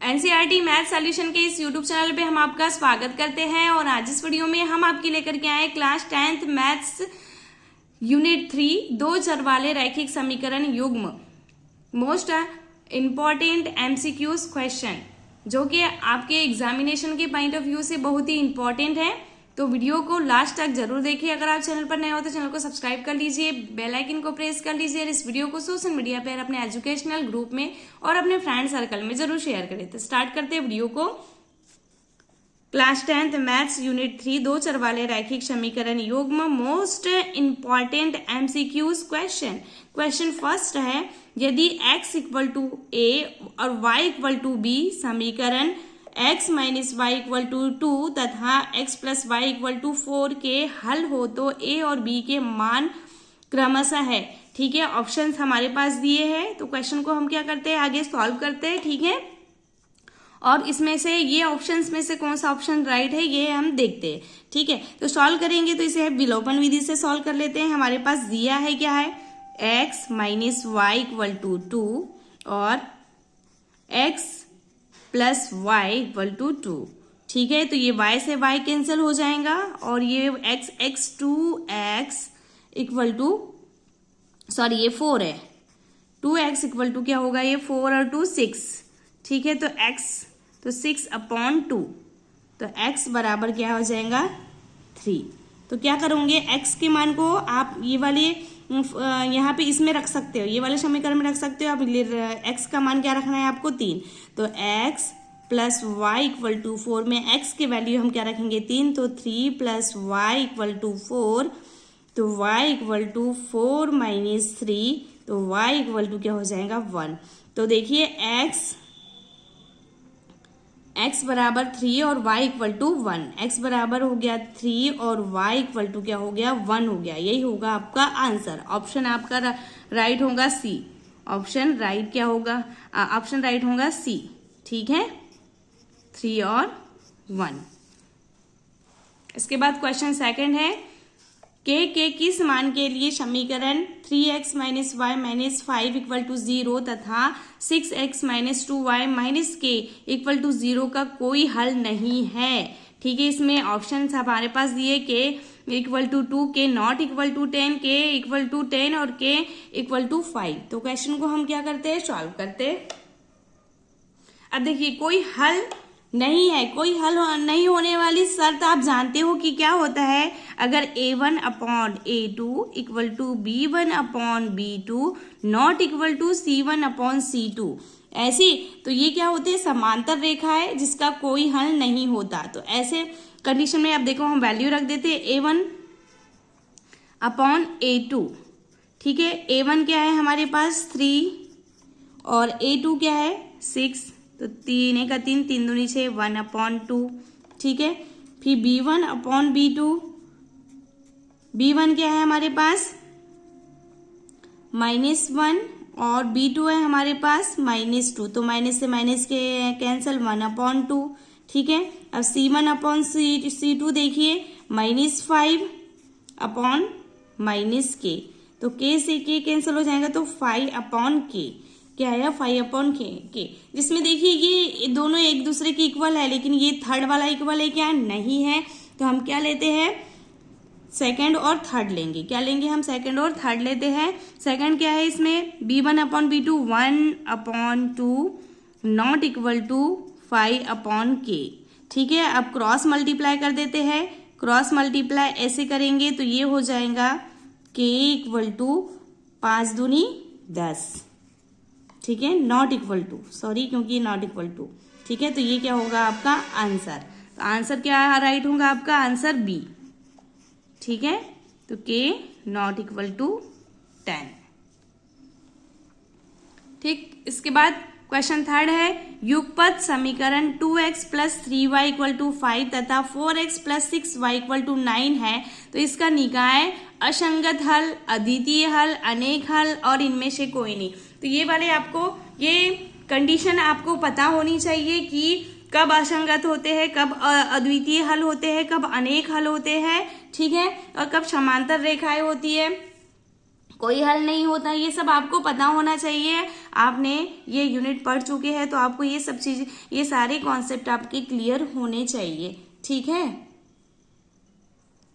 NCERT math solution के इस YouTube channel पे हम आपका स्वागत करते हैं और आज इस वीडियो में हम आपके लेकर के आए क्लास 10th मैथ्स यूनिट 3 दो चर वाले रैखिक समीकरण युग्म मोस्ट इम्पॉर्टेंट एमसीक्यूज क्वेश्चन जो कि आपके एग्जामिनेशन के पॉइंट ऑफ व्यू से बहुत ही इंपॉर्टेंट है। तो वीडियो को लास्ट तक जरूर देखिए। अगर आप चैनल पर नए हो तो चैनल को सब्सक्राइब कर लीजिए, बेल आइकन को प्रेस कर लीजिए और इस वीडियो को सोशल मीडिया पर अपने एजुकेशनल ग्रुप में और अपने फ्रेंड सर्कल में जरूर शेयर करें। तो स्टार्ट करते हैं वीडियो को। क्लास 10th मैथ्स यूनिट 3 दो चर वाले रैखिक समीकरण युग्म most important MCQs question. Question first है, यदि x इक्वल टू a और y इक्वल टू b समीकरण x minus y equal to 2 तथा x plus y equal to 4 के हल हो तो a और b के मान क्रमशः है। ठीक है, ऑप्शंस हमारे पास दिए हैं। तो क्वेश्चन को हम क्या करते हैं, आगे सॉल्व करते हैं। ठीक है, और इसमें से ये ऑप्शंस में से कौन सा ऑप्शन राइट है ये हम देखते हैं। ठीक है, तो सॉल्व करेंगे तो इसे विलोपन विधि से सॉल्व कर लेते हैं। हमारे पास दिया है क्या है, x minus y equal to 2 और x plus y equal to 2। ठीक है, तो ये y से y कैंसिल हो जाएगा और ये x 2x इक्वल टू ये 4 है, 2x इक्वल टू क्या होगा, ये 4 और 2 6। ठीक है, तो x तो 6/2 तो x बराबर क्या हो जाएगा 3। तो क्या करोगे, x के मान को आप ये वाले यहाँ पे इसमें रख सकते हो, ये वाले समीकरण में रख सकते हो। आप x का मान क्या रखना है आपको 3। तो x plus y equal to 4 में x की वैल्यू हम क्या रखेंगे 3। तो 3 प्लस वाई इक्वल टू 4 तो y इक्वल टू 4 माइनस 3 तो y इक्वल टू क्या हो जाएगा 1। तो देखिए x बराबर 3 और y इक्वल टू 1, x बराबर हो गया 3 और y इक्वल टू क्या हो गया 1 हो गया। यही होगा आपका आंसर। ऑप्शन आपका राइट होगा सी। ऑप्शन राइट क्या होगा, ऑप्शन राइट होगा सी। ठीक है, 3 और 1। इसके बाद क्वेश्चन सेकंड है, के किस मान के लिए समीकरण 3x माइनस वाई माइनस 5 इक्वल टू 0 तथा 6x minus 2y minus k equal to 0 का कोई हल नहीं है। ठीक है, इसमें ऑप्शन हमारे पास दिए के इक्वल टू 2, के नॉट इक्वल टू 10, के इक्वल टू 10 और के इक्वल टू 5। तो क्वेश्चन को हम क्या करते हैं, सॉल्व करते हैं। अब देखिए कोई हल नहीं है, कोई हल नहीं होने वाली शर्त आप जानते हो कि क्या होता है, अगर a1/a2 equal to b1/b2 not equal to c1/c2 ऐसी, तो ये क्या होते हैं, समांतर रेखा है जिसका कोई हल नहीं होता। तो ऐसे कंडीशन में आप देखो हम वैल्यू रख देते हैं a1/a2। ठीक है, a1 क्या है हमारे पास 3 और a2 क्या है 6। तो 3 का 3 3 दूनी 6 1/2। ठीक है, फिर b1/b2, b1 क्या है हमारे पास -1 और b2 है हमारे पास -2। तो माइनस से माइनस के कैंसिल 1/2। ठीक है, अब c1/c2 देखिए -5/-k। तो k से k कैंसिल हो जाएगा तो 5/k क्या है 5/k, जिसमें देखिए ये दोनों एक दूसरे की इक्वल है, लेकिन ये थर्ड वाला इक्वल है क्या, नहीं है। तो हम क्या लेते हैं, सेकंड और थर्ड लेंगे। क्या लेंगे हम, सेकंड और थर्ड लेते हैं। सेकंड क्या है इसमें b1/b2 1/2 not equal to 5/k। ठीक है, अब क्रॉस मल्टीप्लाई कर देते हैं। क्रॉस मल्टीप्लाई ऐसे करेंगे तो ये हो जाएगा k इक्वल टू 5 दूनी 10। ठीक है, नॉट इक्वल टू, सॉरी क्योंकि ये नॉट इक्वल टू। ठीक है, तो ये क्या होगा आपका आंसर। तो आंसर क्या राइट होगा आपका, आंसर बी। ठीक है, तो के नॉट इक्वल टू 10। ठीक, इसके बाद क्वेश्चन थर्ड है, युगपत समीकरण 2x plus 3y equal to 5 तथा 4x plus 6y equal to 9 है। तो इसका निकाय असंगत हल, अद्वितीय हल, अनेक हल और इनमें से कोई नहीं। तो ये वाले आपको ये कंडीशन आपको पता होनी चाहिए कि कब असंगत होते हैं, कब अद्वितीय हल होते हैं, कब अनेक हल होते हैं। ठीक है, और कब समांतर रेखाएं होती है। कोई हल नहीं होता, ये सब आपको पता होना चाहिए। आपने ये यूनिट पढ़ चुके हैं तो आपको ये सब चीज, ये सारे कॉन्सेप्ट आपके क्लियर होने चाहिए। ठीक है,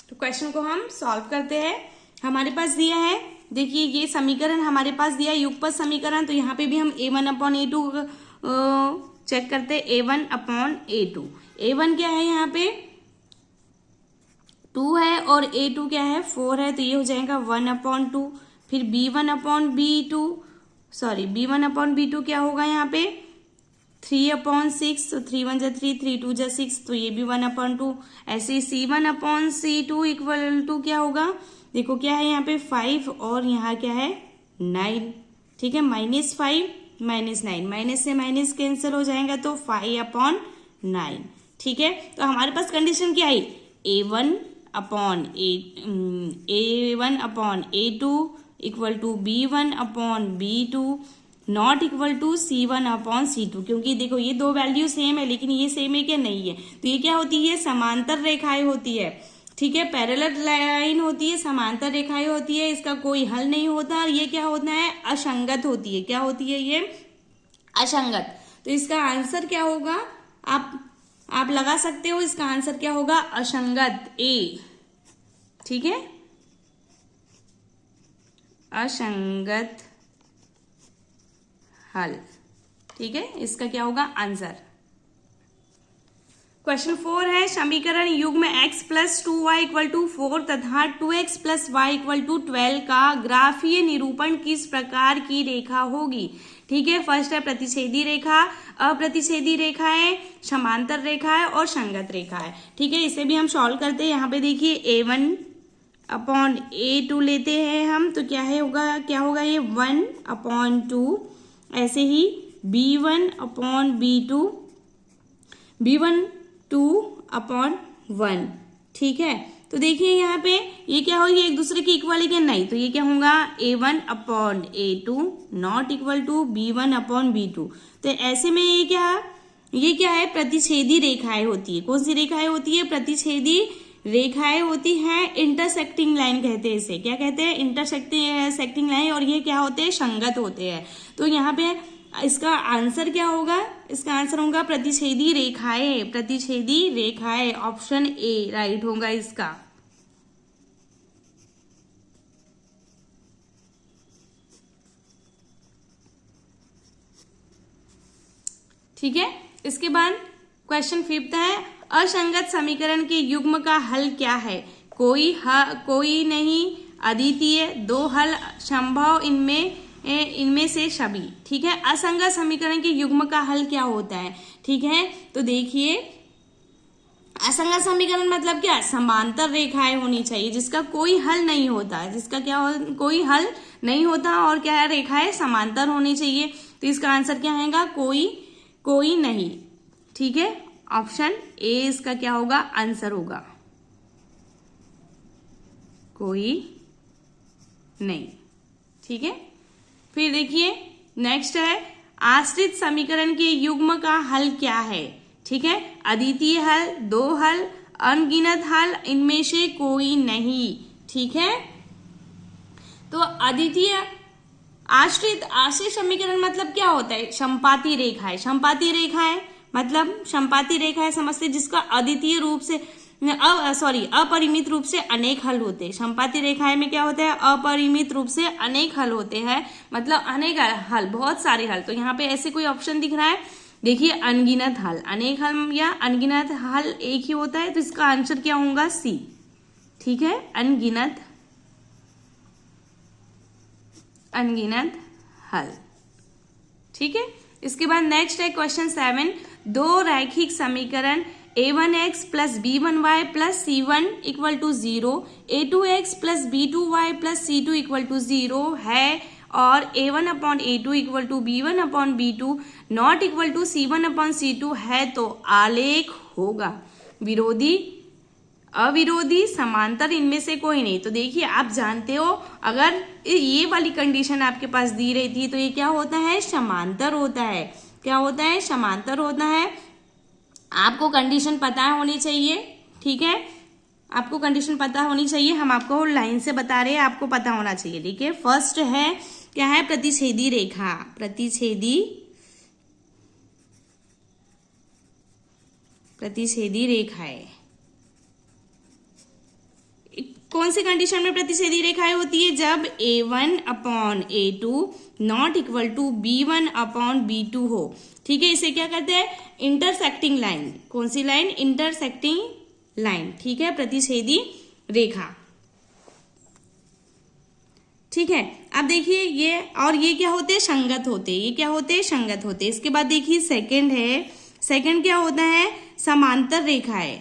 तो क्वेश्चन को हम सॉल्व करते हैं। हमारे पास दिया है, देखिए ये समीकरण हमारे पास दिया है युगपत समीकरण, तो यहाँ पे भी हम a1/a2 चेक करते हैं। a1/a2, a1 क्या है यहाँ पे 2 है और a2 क्या है 4 है, तो ये हो जाएगा 1/2। फिर b1/b2 क्या होगा यहाँ पे 3/6, तो 3 1 3, 3 2 6, तो ये भी 1/2। ऐसे c1/c2 इक्वल टू क्या होगा, देखो क्या है यहाँ पे 5 और यहाँ क्या है 9। ठीक है, -5 -9, माइनस से माइनस कैंसिल हो जाएगा तो 5/9। ठीक है, तो हमारे पास कंडीशन क्या आई, a1/a2 equal to b1/b2 not equal to c1/c2, क्योंकि देखो ये दो वैल्यू सेम है, लेकिन ये सेम है क्या, नहीं है, तो ये क्या होती है, समांतर रेखाएं होती है। ठीक है, पैरेलल लाइन होती है, समांतर रेखाएं होती है, इसका कोई हल नहीं होता। और ये क्या होता है, असंगत होती है। क्या होती है ये, असंगत। तो इसका आंसर क्या होगा, आप लगा सकते हो, इसका आंसर क्या होगा, असंगत, ए। ठीक है, असंगत हल। ठीक है, इसका क्या होगा आंसर। क्वेश्चन 4 है, समीकरण युग्म x + 2y = 4 तथा 2x + y = 12 का ग्राफीय निरूपण किस प्रकार की रेखा होगी। ठीक है, फर्स्ट है प्रतिच्छेदी रेखा, अप्रतिच्छेदी रेखा है, समांतर रेखा है और संगत रेखा है। ठीक है, इसे भी हम सॉल्व करते हैं। यहाँ पे देखिए a1/a2 लेते हैं हम, तो क्या होगा ये 1/2। ऐसे ही b1/b2, b1 2/1। ठीक है, तो देखिए यहाँ पे ये क्या होगी, एक दूसरे के इक्वल है क्या, नहीं, तो ये क्या होगा a1/a2 not equal to b1/b2। तो ऐसे में ये क्या है, प्रतिच्छेदी रेखाएं होती है। कौन सी रेखाएं होती है, प्रतिच्छेदी रेखाएं होती हैं। इंटरसेक्टिंग लाइन कहते हैं इसे, क्या कहते हैं, इंटरसेक्टिंग लाइन। और ये क्या होते हैं, संगत होते हैं। तो यहाँ पे इसका आंसर क्या होगा, इसका आंसर होगा प्रतिच्छेदी रेखाएं, प्रतिच्छेदी रेखाएं, ऑप्शन ए राइट होगा इसका। ठीक है, इसके बाद क्वेश्चन 5 है, असंगत समीकरण के युग्म का हल क्या है। कोई नहीं, अद्वितीय, दो हल संभव, इनमें से सभी। ठीक है, असंगत समीकरण के युग्म का हल क्या होता है। ठीक है, तो देखिए असंगत समीकरण मतलब क्या, समांतर रेखाएं होनी चाहिए जिसका कोई हल नहीं होता, जिसका कोई हल नहीं होता, और क्या है, रेखाएं समांतर होनी चाहिए। तो इसका आंसर क्या आएगा, कोई नहीं। ठीक है, ऑप्शन ए इसका क्या होगा, आंसर होगा, कोई नहीं। ठीक है, फिर देखिए नेक्स्ट है, आश्रित समीकरण के युग्म का हल क्या है। ठीक है, अद्वितीय हल, दो हल, अनगिनत हल, इनमें से कोई नहीं। ठीक है, तो अद्वितीय आश्रित समीकरण मतलब क्या होता है, संपाती रेखा है। संपाती रेखा है मतलब संपाती रेखा है समझते, जिसका अद्वितीय रूप से अपरिमित रूप से अनेक हल होते हैं। संपाती रेखाएं में क्या होता है, अपरिमित रूप से अनेक हल होते हैं, मतलब अनेक हल, बहुत सारे हल। तो यहाँ पे ऐसे कोई ऑप्शन दिख रहा है, देखिए अनगिनत हल, अनेक हल या अनगिनत हल एक ही होता है, तो इसका आंसर क्या होगा, सी। ठीक है, अनगिनत हल। ठीक है, इसके बाद नेक्स्ट है क्वेश्चन 7, दो रैखिक समीकरण a1x + b1y + c1 = 0, a2x + b2y + c2 = 0 है, और a1/a2 = b1/b2 not equal to c1/c2 है, तो आलेख होगा विरोधी, अविरोधी, समांतर, इनमें से कोई नहीं। तो देखिए आप जानते हो, अगर ये वाली कंडीशन आपके पास दी रही थी तो ये क्या होता है, समांतर होता है। क्या होता है, समांतर होता है। आपको कंडीशन पता होनी चाहिए। ठीक है, आपको कंडीशन पता होनी चाहिए, हम आपको लाइन से बता रहे हैं, आपको पता होना चाहिए। ठीक है, फर्स्ट है क्या है, प्रतिच्छेदी रेखा। प्रतिच्छेदी रेखाएं कौन सी कंडीशन में प्रतिच्छेदी रेखाएं होती है, जब A1/A2 not equal to B1/B2 हो। ठीक है, इसे क्या कहते हैं, इंटरसेक्टिंग लाइन। कौन सी लाइन, इंटरसेक्टिंग लाइन। ठीक है, प्रतिच्छेदी रेखा। ठीक है, अब देखिए ये और ये क्या होते हैं, संगत होते। ये क्या होते हैं, संगत होते। इसके बाद देखिए सेकंड है, सेकंड क्या होता है, समांतर रेखाएं।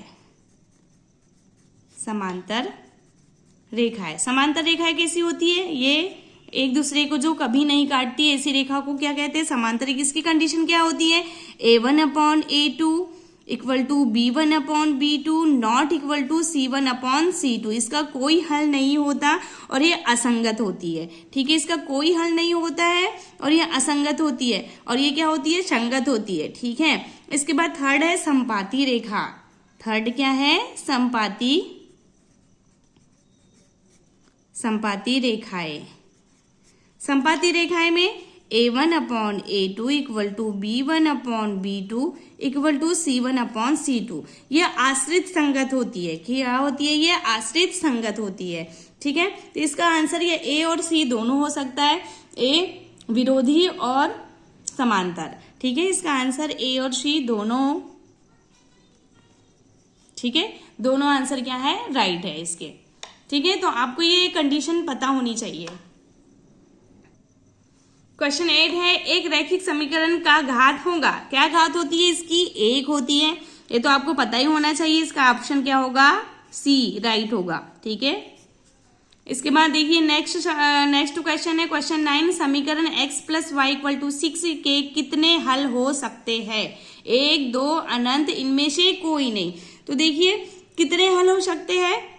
समांतर रेखाएं कैसी होती है, ये एक दूसरे को जो कभी नहीं काटती ऐसी रेखा को क्या कहते हैं, समांतर। इसकी कंडीशन क्या होती है, A1/A2 equal to B1/B2 not equal to C1/C2। इसका कोई हल नहीं होता और ये असंगत होती है। ठीक है, इसका कोई हल नहीं होता है और ये असंगत होती है, और ये क्या होती है, संगत होती है। ठीक है, इसके बाद थर्ड है संपाती रेखा। थर्ड क्या है, संपाती रेखाएं। संपाती रेखाएं में A1/A2 equal to B1/B2 equal to C1/C2। ये आश्रित संगत होती है। क्या होती है, ये आश्रित संगत होती है। ठीक है, तो इसका आंसर ये A और C दोनों हो सकता है, A विरोधी और समांतर। ठीक है, इसका आंसर A और C दोनों। ठीक है, दोनों आंसर क्या है, राइट है इसके। ठीक है, तो आपको ये कंडीशन पता होनी चाहिए। क्वेश्चन 8 है, एक रैखिक समीकरण का घात होगा। क्या घात होती है इसकी, 1 होती है। ये तो आपको पता ही होना चाहिए। इसका ऑप्शन क्या होगा, C राइट होगा। ठीक है, इसके बाद देखिए नेक्स्ट क्वेश्चन है क्वेश्चन 9, समीकरण x + y = 6 के कितने हल हो सकते हैं, 1, 2, अनंत, इनमें से कोई नहीं। तो देखिए कितने हल हो सकते हैं।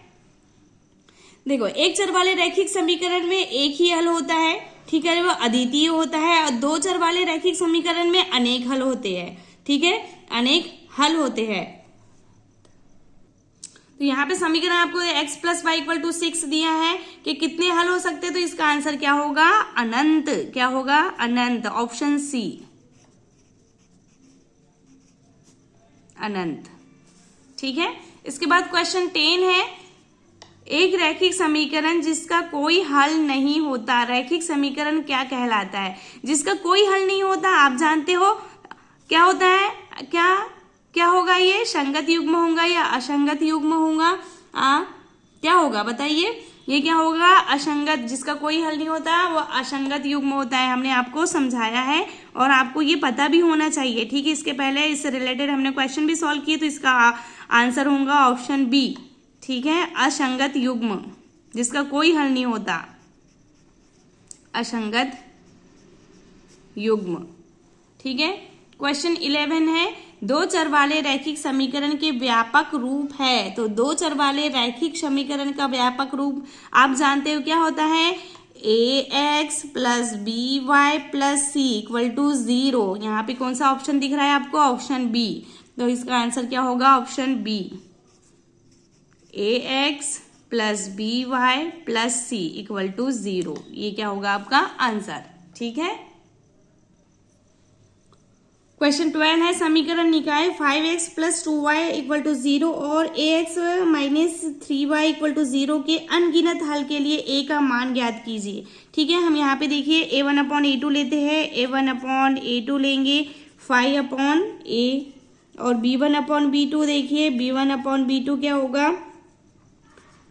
देखो, एक चर वाले रैखिक समीकरण में एक ही हल होता है। ठीक है, वो अद्वितीय होता है। और दो चर वाले रैखिक समीकरण में अनेक हल होते हैं। ठीक है, अनेक हल होते हैं। तो यहाँ पे समीकरण आपको x + y = 6 दिया है कि कितने हल हो सकते हैं, तो इसका आंसर क्या होगा, अनंत। क्या होगा, अनंत। ऑप्शन C अनंत। ठीक है, इसके बाद क्वेश्चन 10 है, एक रैखिक समीकरण जिसका कोई हल नहीं होता। रैखिक समीकरण क्या कहलाता है, जिसका कोई हल नहीं होता। आप जानते हो क्या होता है, क्या होगा, ये संगत युग्म होगा या असंगत युग्म होगा। क्या होगा बताइए, ये क्या होगा, असंगत। जिसका कोई हल नहीं होता वो असंगत युग्म होता है। हमने आपको समझाया है और आपको ये पता भी होना चाहिए। ठीक है, इसके पहले इससे रिलेटेड हमने क्वेश्चन भी सॉल्व किए, तो इसका आंसर होगा ऑप्शन B। ठीक है, असंगत युग्म, जिसका कोई हल नहीं होता, असंगत युग्म। ठीक है, क्वेश्चन 11 है, दो चर वाले रैखिक समीकरण के व्यापक रूप है। तो दो चर वाले रैखिक समीकरण का व्यापक रूप आप जानते हो क्या होता है, ax + by + c = 0। यहाँ पे कौन सा ऑप्शन दिख रहा है आपको, ऑप्शन B। तो इसका आंसर क्या होगा, option B, ax + by + c = 0। ये क्या होगा आपका आंसर। ठीक है, क्वेश्चन 12 है, समीकरण निकाय 5x + 2y = 0 और ax - 3y = 0 के अनगिनत हल के लिए a का मान ज्ञात कीजिए। ठीक है, हम यहाँ पे देखिए A1/A2 लेते हैं, A1/A2 लेंगे 5/a और B1/B2 देखिए, B1/B2 क्या होगा,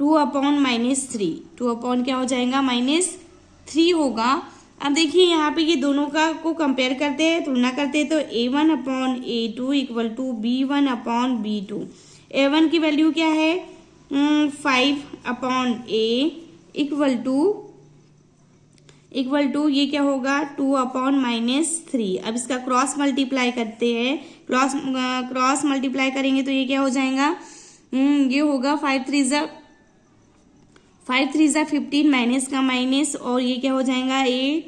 2/-3। 2 क्या हो जाएगा, -3 होगा। अब देखिए यहाँ पे ये दोनों को कंपेयर करते हैं, तुलना करते हैं। तो A1/A2 = B1/B2। A1 की वैल्यू क्या है, 5/a इक्वल टू ये क्या होगा, 2/-3। अब इसका क्रॉस मल्टीप्लाई करते हैं, क्रॉस मल्टीप्लाई करेंगे तो ये क्या हो जाएगा, ये होगा 5 3 = 15 माइनस का माइनस, और ये क्या हो जाएगा, a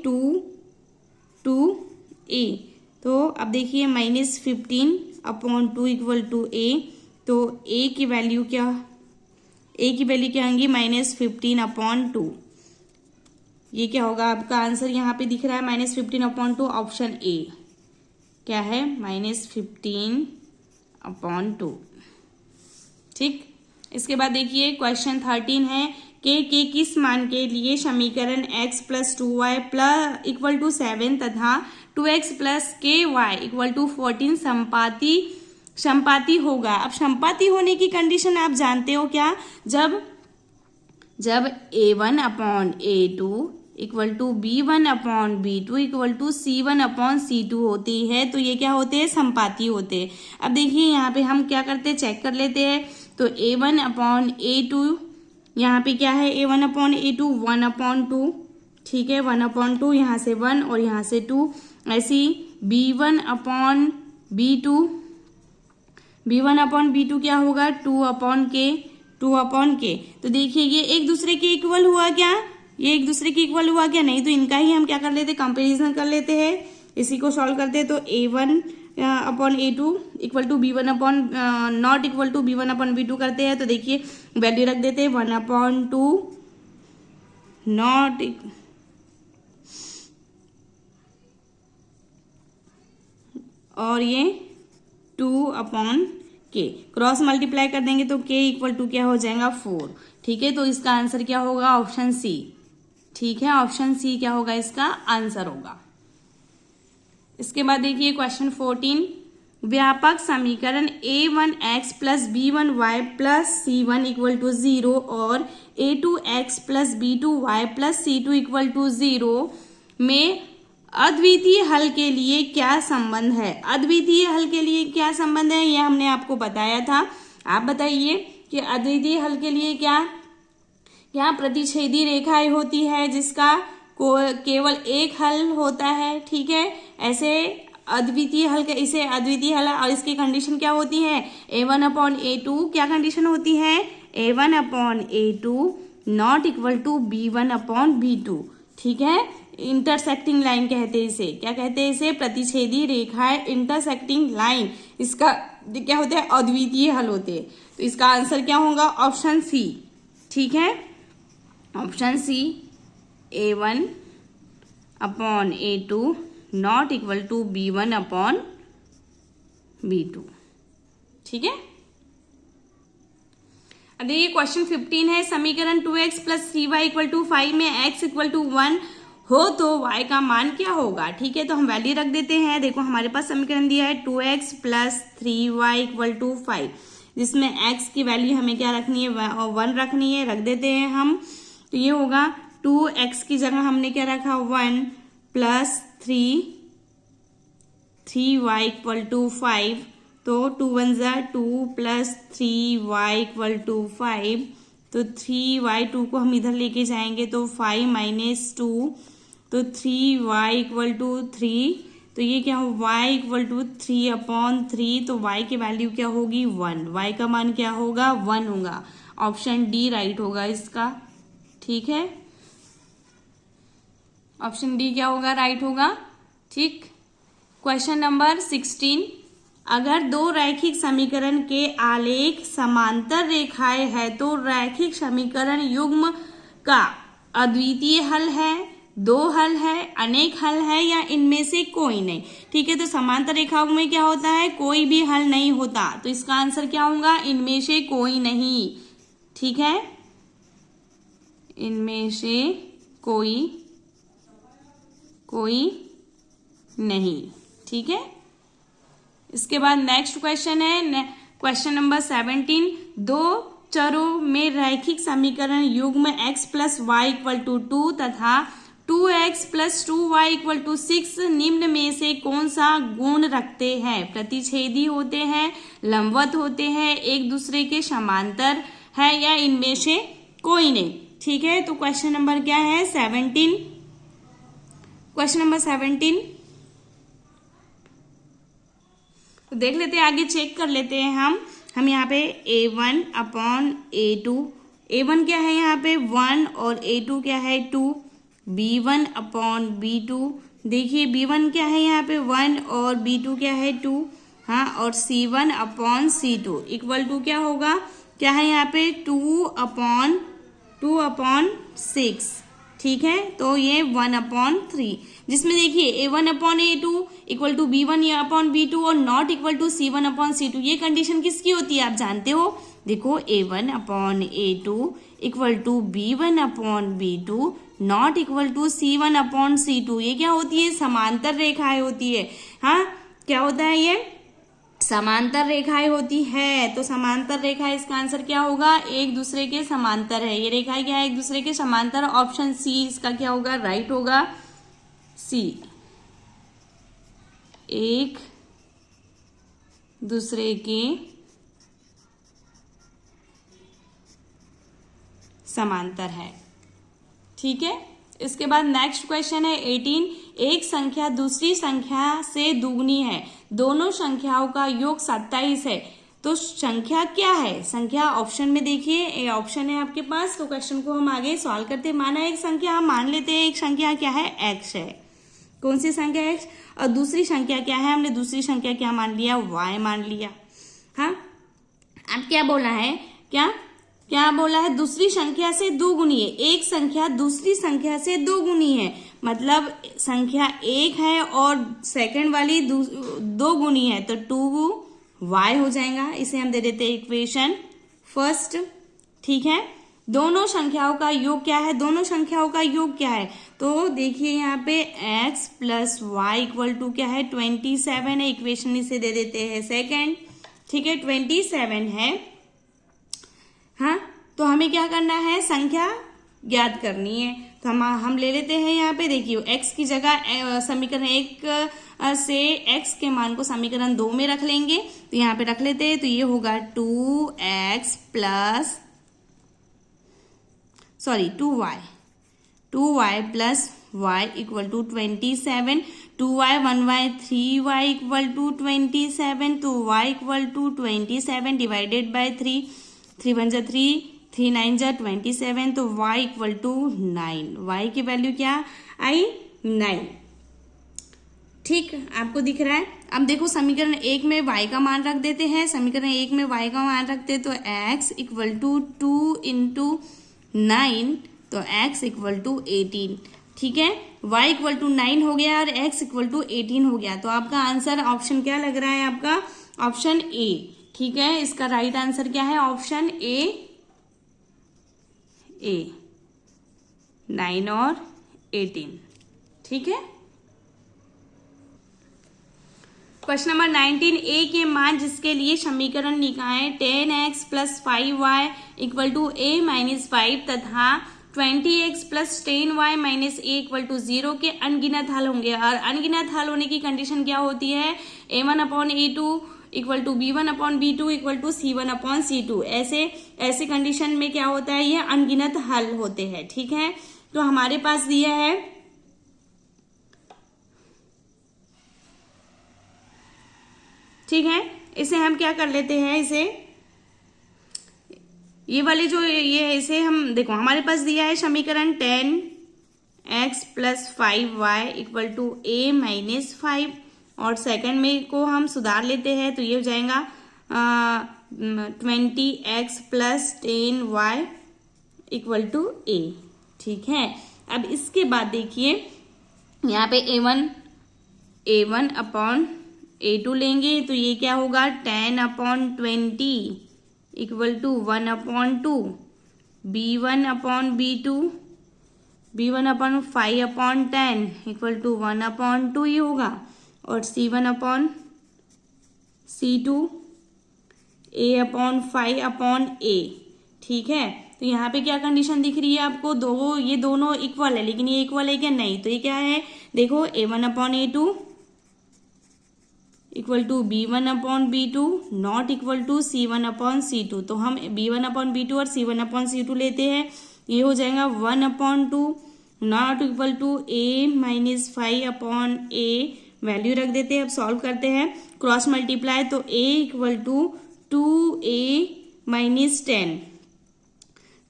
तो अब देखिए -15/2 = a। तो a की वैल्यू क्या, ए की वैल्यू क्या होंगी -15/2। ये क्या होगा आपका आंसर यहाँ पे दिख रहा है -15/2, ऑप्शन ए क्या है -15/2। ठीक, इसके बाद देखिए क्वेश्चन 13 है के किस मान के लिए समीकरण x + 2y = 7 तथा 2x + ky = 14 समपाती होगा। अब समपाती होने की कंडीशन आप जानते हो क्या? जब a1/a2 = b1/b2 = c1/c2 होती है तो ये क्या होते हैं? समपाती होते हैं। अब देखिए यहाँ पे हम क्या करते हैं, चेक कर लेते हैं। तो a1/a2 यहाँ पे क्या है? a1/a2 1/2, ठीक है, 1/2, यहाँ से 1 और यहाँ से 2। ऐसी b1/b2 क्या होगा? 2/k। तो देखिए ये एक दूसरे के इक्वल हुआ क्या? ये एक दूसरे के इक्वल हुआ क्या? नहीं, तो इनका ही हम क्या कर लेते हैं? कंपेरिजन कर लेते हैं। इसी को सॉल्व करते हैं। तो a1/a2 = b1/b2 करते हैं। तो देखिए वैल्यू रख देते हैं 1/2 नॉट और ये 2/k क्रॉस मल्टीप्लाई कर देंगे तो k = क्या हो जाएगा? 4। ठीक है, तो इसका आंसर क्या होगा? Option C. ठीक है, ऑप्शन सी क्या होगा? इसका आंसर होगा। इसके बाद देखिए क्वेश्चन 14, व्यापक समीकरण a1x + b1y + c1 = 0 और a2x + b2y + c2 = 0 में अद्वितीय हल के लिए क्या संबंध है? अद्वितीय हल के लिए क्या संबंध है ये हमने आपको बताया था। आप बताइए कि अद्वितीय हल के लिए क्या प्रतिच्छेदी रेखाएं होती है जिसका केवल एक हल होता है। ठीक है, ऐसे अद्वितीय हल इसे अद्वितीय हल और इसकी कंडीशन क्या होती है? a1/a2 क्या कंडीशन होती है? a1/a2 ≠ b1/b2। ठीक है, इंटरसेक्टिंग लाइन कहते हैं इसे। क्या कहते हैं इसे? प्रतिच्छेदी रेखाएं, इंटरसेक्टिंग लाइन। इसका क्या होता है? अद्वितीय हल होते हैं। तो इसका आंसर क्या होगा? Option C. ठीक है, ऑप्शन सी a1/a2 ≠ b1/b2। ठीक है, अब देखिए क्वेश्चन 15 है समीकरण 2x + 3y = 5 में x = 1 हो तो y का मान क्या होगा? ठीक है, तो हम वैल्यू रख देते हैं। देखो हमारे पास समीकरण दिया है 2x + 3y = 5, जिसमें x की वैल्यू हमें क्या रखनी है? 1 रखनी है। रख देते हैं हम। तो ये होगा 2x की जगह हमने क्या रखा? 1 + 3y = 5। तो 2 × 1 = 2 + 3y = 5। तो 3y 2 को हम इधर लेके जाएंगे तो 5 - 2 तो 3y = 3। तो ये क्या हो? y = 3/3। तो y की वैल्यू क्या होगी? 1। y का मान क्या होगा? 1 होगा। ऑप्शन डी राइट होगा इसका। ठीक है, ऑप्शन डी क्या होगा? राइट होगा। ठीक, क्वेश्चन नंबर 16, अगर दो रैखिक समीकरण के आलेख समांतर रेखाएं है तो रैखिक समीकरण युग्म का अद्वितीय हल है, दो हल है, अनेक हल है या इनमें से कोई नहीं। ठीक है, तो समांतर रेखाओं में क्या होता है? कोई भी हल नहीं होता। तो इसका आंसर क्या होगा? इनमें से कोई नहीं। ठीक है, इनमें से कोई नहीं। ठीक है, इसके बाद नेक्स्ट क्वेश्चन है क्वेश्चन नंबर 17, दो चरों में रैखिक समीकरण युग्म x + y = 2 तथा 2x + 2y = 6 निम्न में से कौन सा गुण रखते हैं? प्रतिच्छेदी होते हैं, लंबवत होते हैं, एक दूसरे के समांतर है या इनमें से कोई नहीं। ठीक है, तो क्वेश्चन नंबर क्या है? 17। क्वेश्चन नंबर 17 तो देख लेते हैं, आगे चेक कर लेते हैं हम यहाँ पे a1/a2, a1 क्या है यहाँ पे? 1 और a2 क्या है? 2। b1/b2, देखिए b1 क्या है यहाँ पे? 1 और b2 क्या है? 2। हाँ, और c1/c2 = क्या होगा? क्या है यहाँ पे 2/6, ठीक है। तो ये 1/3, जिसमें देखिए A1/A2 इक्वल टू B1/B2 और नॉट इक्वल टू C1/C2, ये कंडीशन किसकी होती है आप जानते हो। देखो A1/A2 equal to B1/B2 not equal to C1/C2, ये क्या होती है, समांतर रेखाएं होती है। हाँ, क्या होता है ये, समांतर रेखाएं होती है। तो समांतर रेखा, इसका आंसर क्या होगा, एक दूसरे के समांतर है। ये रेखाएं क्या है, एक दूसरे के समांतर। ऑप्शन सी इसका क्या होगा, राइट होगा, सी, एक दूसरे के समांतर है, ठीक है। इसके बाद नेक्स्ट क्वेश्चन है 18, एक संख्या दूसरी संख्या से दुगनी है, दोनों संख्याओं का योग 27 है, तो संख्या क्या है। संख्या ऑप्शन में देखिए, ये ऑप्शन है आपके पास। तो क्वेश्चन को हम आगे सॉल्व करते हैं। माना एक संख्या, हम मान लेते हैं एक संख्या क्या है, x है। कौन सी संख्या x, और दूसरी संख्या क्या है, हमने दूसरी संख्या क्या मान लिया, y मान लिया। हाँ, अब क्या बोला है, क्या बोला है, दूसरी संख्या से दो गुनी है। एक संख्या दूसरी संख्या से दो गुनी है, मतलब संख्या एक है और सेकंड वाली दो गुनी है, तो 2y हो जाएगा। इसे हम दे देते हैं इक्वेशन फर्स्ट, ठीक है। दोनों संख्याओं का योग क्या है, दोनों संख्याओं का योग क्या है, तो देखिए यहाँ पे x plus y equal to क्या है, 27 है। इक्वेशन इसे दे देते हैं सेकंड, ठीक है, 27 है। हाँ, तो हमें क्या करना है, संख्या ज्ञात करनी है। तो हम ले लेते हैं यहाँ पे, देखिए x की जगह समीकरण 1 से x के मान को समीकरण 2 में रख लेंगे। तो यहाँ पे रख लेते हैं, तो ये होगा 2x plus 2y plus y equal to 27, 2y 1y 3y equal to 27, तो y equal to 27 divided by 3, 3 1 जा 3, 3 9 जा 27, तो y इक्वल टू 9, y की वैल्यू क्या आई, 9, ठीक, आपको दिख रहा है। अब देखो समीकरण 1 में y का मान रख देते हैं, समीकरण 1 में y का मान रखते तो x इक्वल टू 2 इंटू 9, तो x इक्वल टू 18, ठीक है। y इक्वल टू 9 हो गया और x इक्वल टू 18 हो गया, तो आपका आंसर ऑप्शन क्या लग रहा है, आपका ऑप्शन ए, ठीक है। इसका राइट आंसर क्या है, ऑप्शन ए 9 और 18, ठीक है। क्वेश्चन नंबर 19, ए के मान जिसके लिए समीकरण निकाय 10x plus 5y equal to a minus 5 तथा 20x plus 10y minus a equal to 0 के अनगिनत हल होंगे। और अनगिनत हल होने की कंडीशन क्या होती है, a1/a2 equal to b1/b2 equal to c1/c2, ऐसे कंडीशन में क्या होता है, ये अनगिनत हल होते हैं, ठीक है। तो हमारे पास दिया है, ठीक है, इसे हम क्या कर लेते हैं, इसे ये वाले जो ये इसे हम देखो, हमारे पास दिया है समीकरण 10x plus 5y equal to a minus 5, और सेकंड में को हम सुधार लेते हैं, तो ये हो जाएगा 20x plus 10y equal to a, ठीक है। अब इसके बाद देखिए यहाँ पे a1/a2 लेंगे, तो ये क्या होगा, 10/20 equal to 1/2, b1/b2 b1/5/10 equal to 1/2 ही होगा, और c1/c2 a/5/a, ठीक है। तो यहाँ पे क्या कंडीशन दिख रही है आपको, ये दोनों इक्वल है, लेकिन ये इक्वल है क्या, नहीं, तो ये क्या है, देखो a1/a2 equal to b1/b2 not equal to c1/c2, तो हम b1/b2 और c1/c2 लेते हैं, ये हो जाएगा 1/2 not equal to a minus 5/a, value रख देते हैं। अब सॉल्व करते हैं, क्रॉस मल्टीप्लाई, तो a equal to 2a minus 10,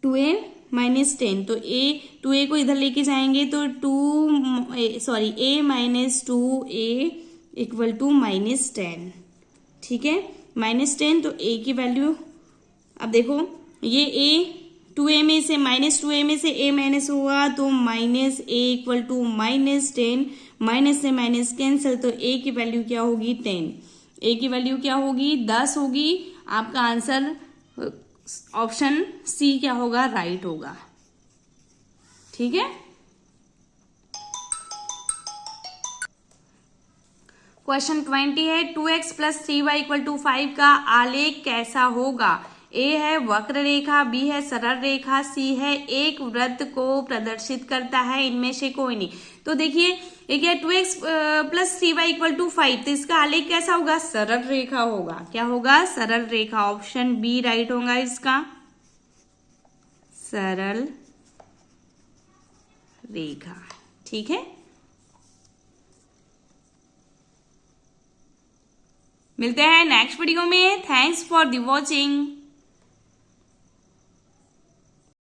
2a minus 10, तो 2a को इधर लेके जाएंगे तो a minus 2a equal to -10, ठीक है, -10, तो a की वैल्यू अब देखो ये a 2a में से -2a में से a माइनस हुआ तो minus a equal to -10, minus से माइनस कैंसिल, तो a की वैल्यू क्या होगी 10, a की वैल्यू क्या होगी 10 होगी। आपका आंसर ऑप्शन सी क्या होगा, राइट होगा। ठीक है। क्वेश्चन 20 है 2x plus 3y equal to 5 का आलेख कैसा होगा। ए है वक्र रेखा, बी है सरल रेखा, सी है एक वृत्त को प्रदर्शित करता है, इनमें से कोई नहीं। तो देखिए ये क्या 2x plus 3y equal to 5, तो इसका आलेख कैसा होगा, सरल रेखा होगा। क्या होगा, सरल रेखा। ऑप्शन बी राइट होगा इसका, सरल रेखा। ठीक है, मिलते हैं नेक्स्ट वीडियो में। Thanks for the watching.